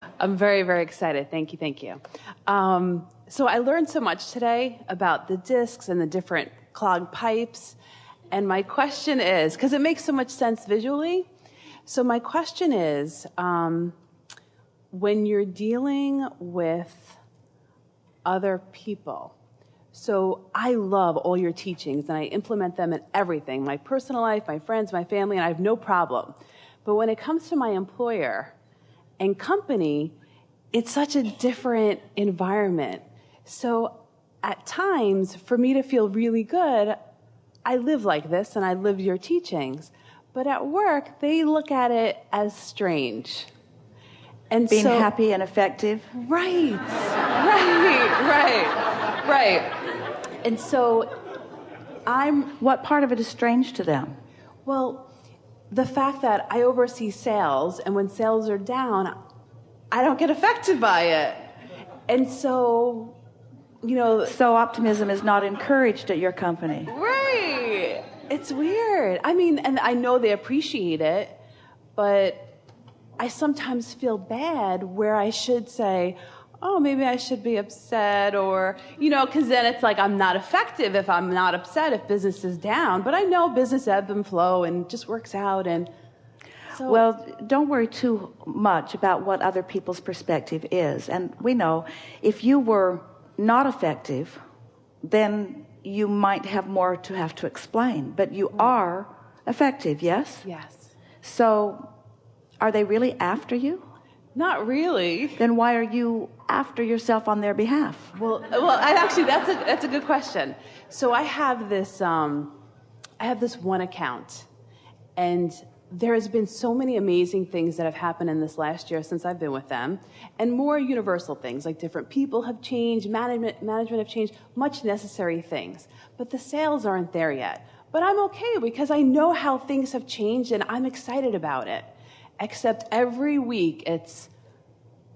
I'm very, very excited. Thank you, thank you. So I learned so much today about the discs and the different clogged pipes. And my question is, because it makes so much sense visually, so my question is, when you're dealing with other people, so I love all your teachings and I implement them in everything, my personal life, my friends, my family, and I have no problem. But when it comes to my employer and company, it's such a different environment. So at times, for me to feel really good, I live like this and I live your teachings. But at work, they look at it as strange. And being happy and effective. Right. And so What part of it is strange to them? Well, the fact that I oversee sales, and when sales are down, I don't get affected by it. And so, So optimism is not encouraged at your company. Right. It's weird. I mean, and I know they appreciate it, but I sometimes feel bad where I should say, oh, maybe I should be upset, or, because then it's like I'm not effective if I'm not upset if business is down. But I know business ebb and flow and just works out. And so, well, don't worry too much about what other people's perspective is. And we know if you were not effective, then you might have more to have to explain. But you are effective, yes? Yes. So are they really after you? Not really. Then why are you after yourself on their behalf? Well, actually, that's a good question. So I have this one account, and there has been so many amazing things that have happened in this last year since I've been with them, and more universal things like different people have changed, management have changed, much necessary things. But the sales aren't there yet. But I'm okay because I know how things have changed, and I'm excited about it. Except every week it's,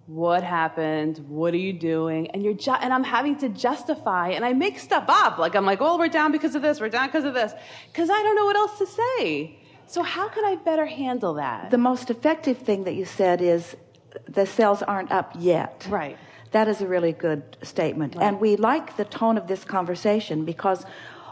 what happened? What are you doing? And and I'm having to justify, and I make stuff up. Like I'm like, oh, we're down because of this. We're down because of this. Because I don't know what else to say. So how can I better handle that? The most effective thing that you said is the sales aren't up yet. Right. That is a really good statement. Right. And we like the tone of this conversation because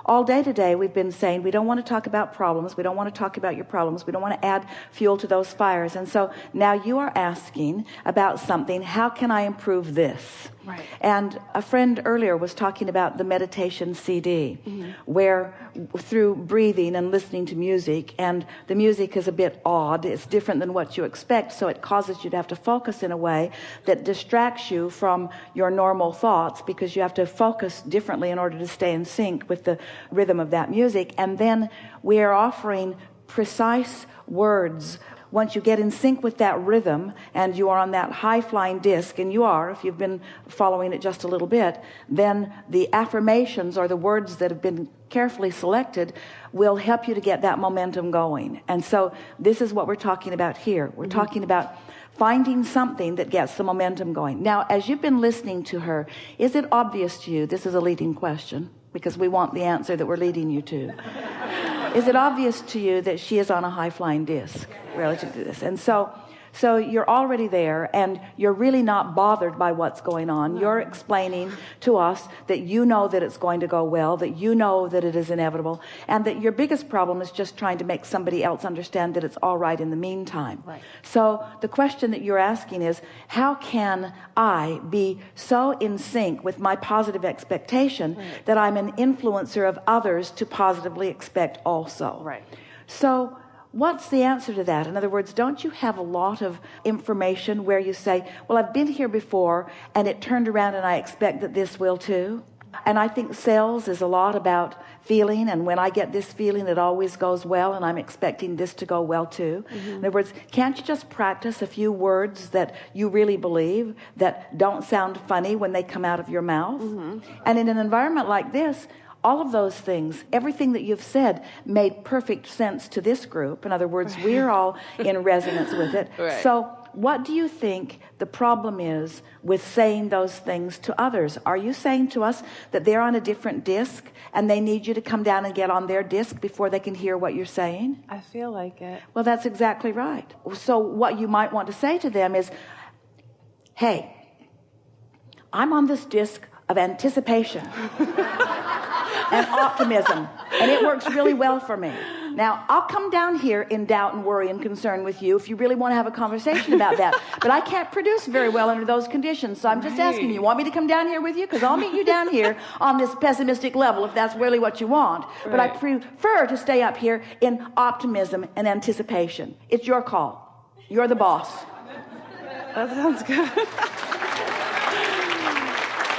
all day today we've been saying we don't want to talk about problems. We don't want to talk about your problems. We don't want to add fuel to those fires. And so now you are asking about something. How can I improve this? Right. And a friend earlier was talking about the meditation CD, where through breathing and listening to music, and the music is a bit odd. It's different than what you expect, so it causes you to have to focus in a way that distracts you from your normal thoughts, because you have to focus differently in order to stay in sync with the rhythm of that music. And then we are offering precise words. Once you get in sync with that rhythm and you are on that high-flying disc, and you are, if you've been following it just a little bit, then the affirmations or the words that have been carefully selected will help you to get that momentum going. And so this is what we're talking about here. We're talking about finding something that gets the momentum going. Now, as you've been listening to her, is it obvious to you, this is a leading question, because we want the answer that we're leading you to. Is it obvious to you that she is on a high-flying disc relative to this? And so you're already there, and you're really not bothered by what's going on. You're explaining to us that you know that it's going to go well, that you know that it is inevitable, and that your biggest problem is just trying to make somebody else understand that it's all right in the meantime. Right. So the question that you're asking is, how can I be so in sync with my positive expectation that I'm an influencer of others to positively expect also? Right. So what's the answer to that? In other words, don't you have a lot of information where you say, well, I've been here before and it turned around and I expect that this will too? And I think sales is a lot about feeling, and when I get this feeling, it always goes well, and I'm expecting this to go well too. In other words, can't you just practice a few words that you really believe that don't sound funny when they come out of your mouth? And in an environment like this, all of those things, everything that you've said made perfect sense to this group. In other words, we're all in resonance with it. Right. So what do you think the problem is with saying those things to others? Are you saying to us that they're on a different disc and they need you to come down and get on their disc before they can hear what you're saying? I feel like it. Well, that's exactly right. So what you might want to say to them is, hey, I'm on this disc of anticipation and optimism, and it works really well for me. Now, I'll come down here in doubt and worry and concern with you if you really want to have a conversation about that. But I can't produce very well under those conditions. So I'm just asking you, want me to come down here with you? Because I'll meet you down here on this pessimistic level if that's really what you want. But I prefer to stay up here in optimism and anticipation. It's your call. You're the boss. That sounds good.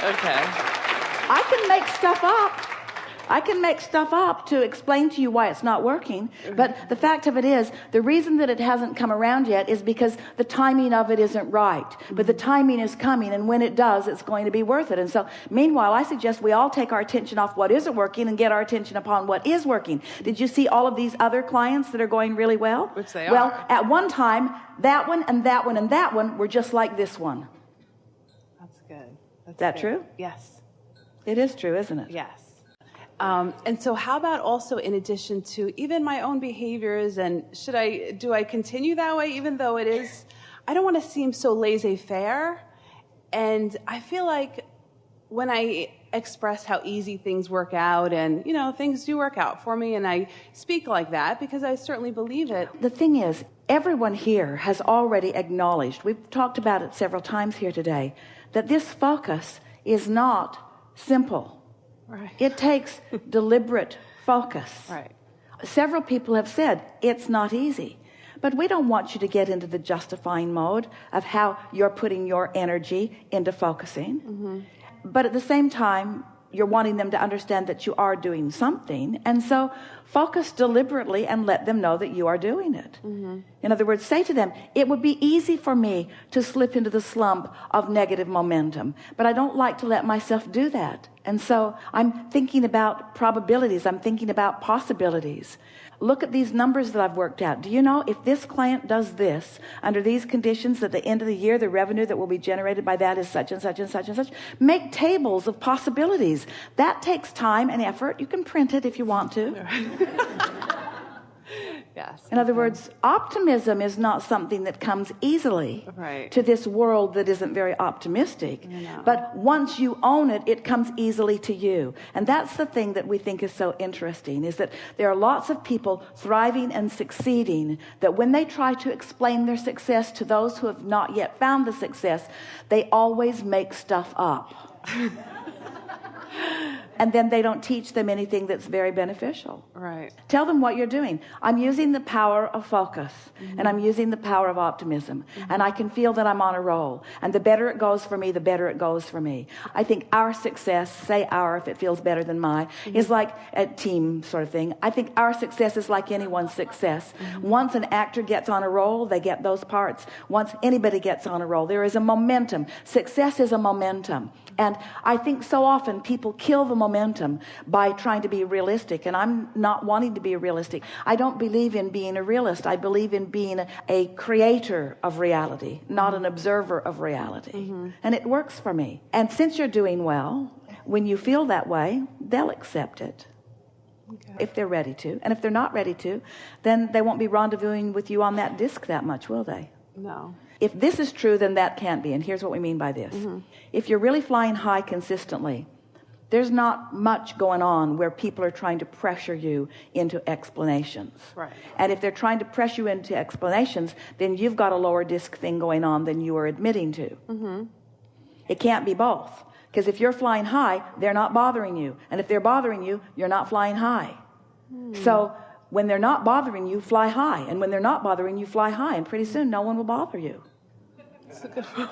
Okay. I can make stuff up. I can make stuff up to explain to you why it's not working. But the fact of it is, the reason that it hasn't come around yet is because the timing of it isn't right. But the timing is coming, and when it does, it's going to be worth it. And so, meanwhile, I suggest we all take our attention off what isn't working and get our attention upon what is working. Did you see all of these other clients that are going really well? Which they Well, are. at one time, that one and that one and that one were just like this one. That's good. That's Is that good. true? Yes. It is true, isn't it? Yes. And so how about also in addition to even my own behaviors, and do I continue that way even though it is, I don't want to seem so laissez-faire, and I feel like when I express how easy things work out, and things do work out for me, and I speak like that because I certainly believe it. The thing is, everyone here has already acknowledged, we've talked about it several times here today, that this focus is not simple. Right. It takes deliberate focus. Right. Several people have said it's not easy, but we don't want you to get into the justifying mode of how you're putting your energy into focusing. But at the same time, you're wanting them to understand that you are doing something, and so focus deliberately and let them know that you are doing it. In other words, say to them, it would be easy for me to slip into the slump of negative momentum, but I don't like to let myself do that. And so I'm thinking about probabilities. I'm thinking about possibilities. Look at these numbers that I've worked out. Do you know if this client does this under these conditions, at the end of the year, the revenue that will be generated by that is such and such and such and such? Make tables of possibilities. That takes time and effort. You can print it if you want to. Yes. In other words, optimism is not something that comes easily to this world that isn't very optimistic. But once you own it, it comes easily to you. And that's the thing that we think is so interesting, is that there are lots of people thriving and succeeding that when they try to explain their success to those who have not yet found the success, they always make stuff up. And then they don't teach them anything that's very beneficial. Right. Tell them what you're doing. I'm using the power of focus, and I'm using the power of optimism, and I can feel that I'm on a roll. And the better it goes for me, the better it goes for me. I think our success, say our if it feels better than mine, is like a team sort of thing. I think our success is like anyone's success. Once an actor gets on a roll, they get those parts. Once anybody gets on a roll, there is a momentum. Success is a momentum. And I think so often people kill the momentum by trying to be realistic, and I'm not wanting to be realistic. I don't believe in being a realist. I believe in being a creator of reality, not an observer of reality. And it works for me. And since you're doing well, when you feel that way, they'll accept it. If they're ready to. And if they're not ready to, then they won't be rendezvousing with you on that disc that much, will they? No. If this is true, then that can't be. And here's what we mean by this. If you're really flying high consistently, there's not much going on where people are trying to pressure you into explanations. Right. And if they're trying to pressure you into explanations, then you've got a lower disc thing going on than you are admitting to. It can't be both. Because if you're flying high, they're not bothering you. And if they're bothering you, you're not flying high. So when they're not bothering you, fly high. And when they're not bothering you, fly high. And pretty soon, no one will bother you.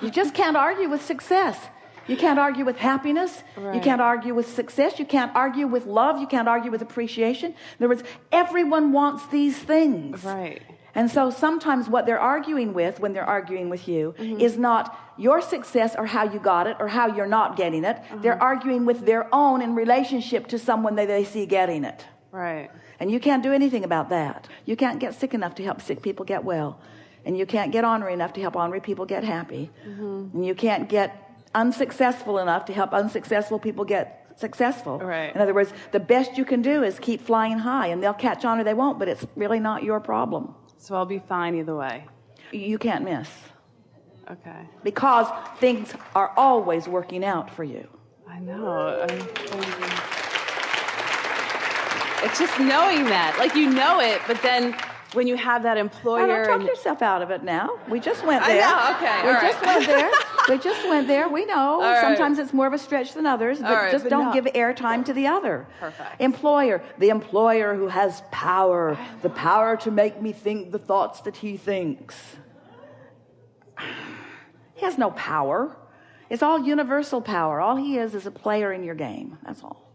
You just can't argue with success. You can't argue with happiness. You can't argue with success. You can't argue with love. You can't argue with appreciation. In other words, everyone wants these things. Right. And so sometimes what they're arguing with when they're arguing with you is not your success or how you got it or how you're not getting it. They're arguing with their own in relationship to someone that they see getting it. Right. And you can't do anything about that. You can't get sick enough to help sick people get well. And you can't get ornery enough to help ornery people get happy. And you can't get unsuccessful enough to help unsuccessful people get successful. Right. In other words, the best you can do is keep flying high, and they'll catch on or they won't, but it's really not your problem. So I'll be fine either way. You can't miss. Okay. because things are always working out for you. I know. It's just knowing that. Like, you know it, but then when you have that Now, employer... don't talk yourself out of it now. We just went there. I know, okay. We all just right. went there. We just went there. We know. All right. Sometimes it's more of a stretch than others, but All right, just but don't no. give airtime to the other. Perfect. Employer. The employer who has power. The power to make me think the thoughts that he thinks. He has no power. It's all universal power. All he is a player in your game. That's all.